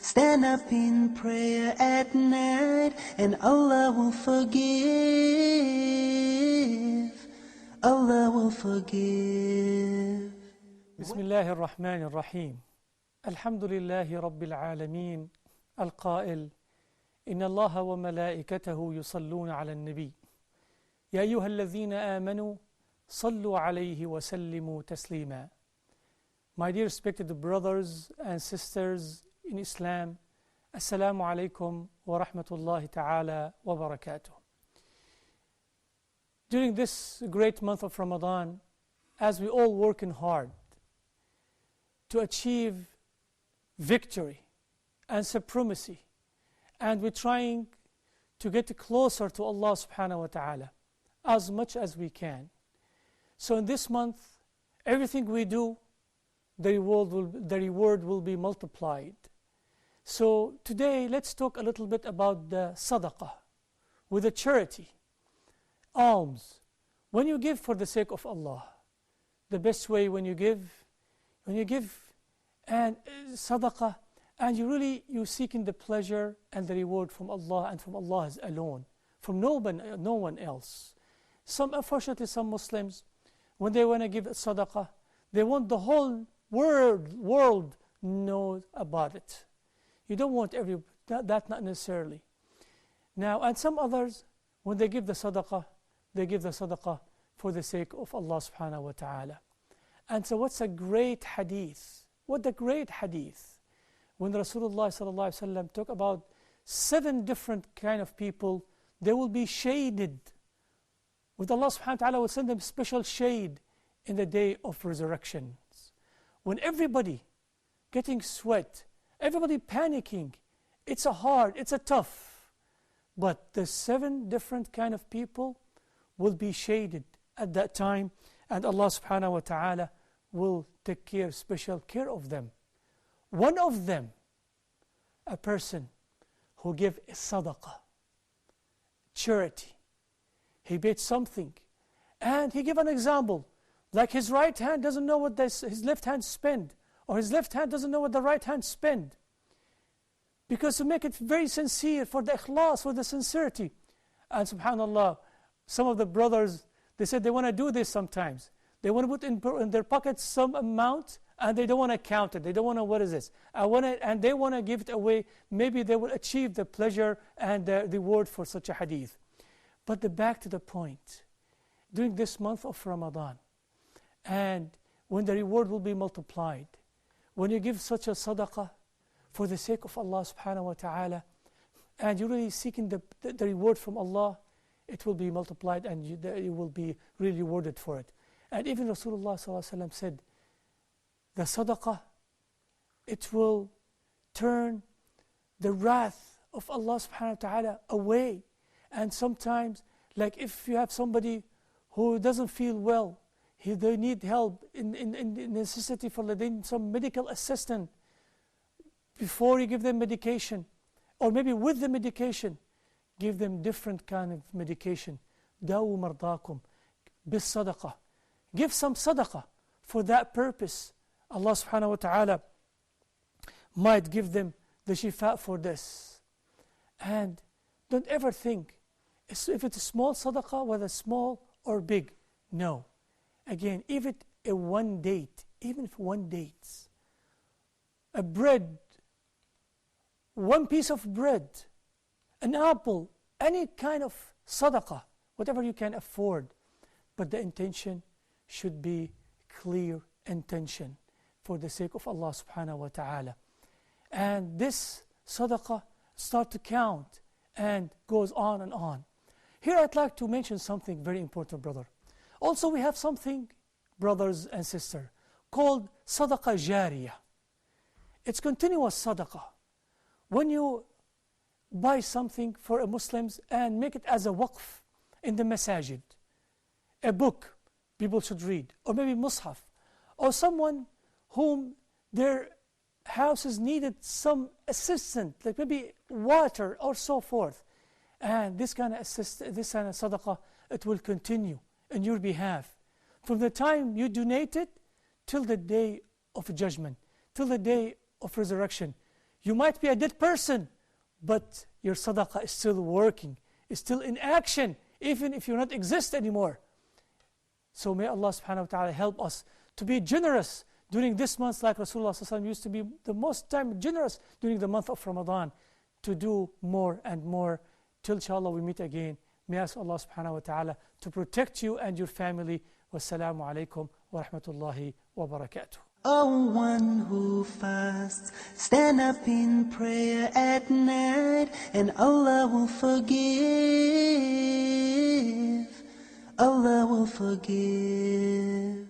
Stand up in prayer at night and Allah will forgive. Allah will forgive. بسم الله الرحمن الرحيم. الحمد لله رب العالمين القائل إن الله وملائكته يصلون على النبي يا أيها الذين آمنوا صلوا عليه وسلموا تسليما. My dear respected brothers and sisters in Islam, Assalamu alaikum wa rahmatullahi ta'ala wa barakatuh. During this great month of Ramadan, as we all working hard to achieve victory and supremacy, and we're trying to get closer to Allah subhanahu wa ta'ala as much as we can. So in this month, everything we do, the reward will be multiplied. So today, let's talk a little bit about the sadaqah, with the charity, alms. When you give for the sake of Allah, the best way when you give and sadaqah, and you're seeking the pleasure and the reward from Allah and from Allah alone, from no one else. Unfortunately, some Muslims, when they want to give sadaqah, they want the whole world know about it. You don't want that not necessarily. Now, and some others, when they give the sadaqah for the sake of Allah subhanahu wa ta'ala. And so what's a great hadith? What a great hadith. When Rasulullah sallallahu alaihi wasallam talk about 7 different kind of people, they will be shaded. With Allah subhanahu wa ta'ala will send them special shade in the day of resurrection. When everybody getting sweat, everybody panicking, it's a hard, it's a tough. But the 7 different kind of people will be shaded at that time, and Allah subhanahu wa ta'ala will take special care of them. One of them, a person who gave a sadaqah, charity. He made something, and he gave an example. Like his right hand doesn't know what his left hand spend, or his left hand doesn't know what the right hand spend. Because to make it very sincere, for the ikhlas, for the sincerity. And subhanallah, some of the brothers, they said they want to do this sometimes. They want to put in their pockets some amount, and they don't want to count it. They don't want to, what is this? And they want to give it away. Maybe they will achieve the pleasure and the reward for such a hadith. But back to the point. During this month of Ramadan, and when the reward will be multiplied, when you give such a sadaqah for the sake of Allah subhanahu wa ta'ala, and you're really seeking the reward from Allah, it will be multiplied and you will be really rewarded for it. And even Rasulullah sallallahu alaihi wasallam said, the sadaqah, it will turn the wrath of Allah subhanahu wa ta'ala away. And sometimes, like if you have somebody who doesn't feel well, they need help in necessity for they need some medical assistance, before you give them medication, or maybe with the medication, give them different kind of medication. Dawu mardakum bis sadaqah. Give some sadaqah for that purpose. Allah subhanahu wa ta'ala might give them the shifa for this. And don't ever think if it's a small sadaqah, whether small or big. No. Again, even if one date, a bread, one piece of bread, an apple, any kind of sadaqah, whatever you can afford. But the intention should be clear intention for the sake of Allah subhanahu wa ta'ala. And this sadaqah start to count and goes on and on. Here I'd like to mention something very important, brother. Also we have something, brothers and sisters, called sadaqah jariyah. It's continuous sadaqah. When you buy something for a Muslims and make it as a waqf in the masajid, a book people should read, or maybe mushaf, or someone whom their houses needed some assistance, like maybe water or so forth. And this kind of sadaqah, it will continue in your behalf. From the time you donate it till the day of judgment, till the day of resurrection, You might be a dead person, but your sadaqah is still working, is still in action, even if you not exist anymore. So may Allah subhanahu wa ta'ala help us to be generous during this month, like Rasulullah sallallahu alaihi wasallam used to be the most time generous during the month of Ramadan, to do more and more till inshallah we meet again. May I ask Allah subhanahu wa ta'ala to protect you and your family. Wassalamu alaikum wa rahmatullahi wa barakatuh. O one who fasts, stand up in prayer at night, and Allah will forgive. Allah will forgive.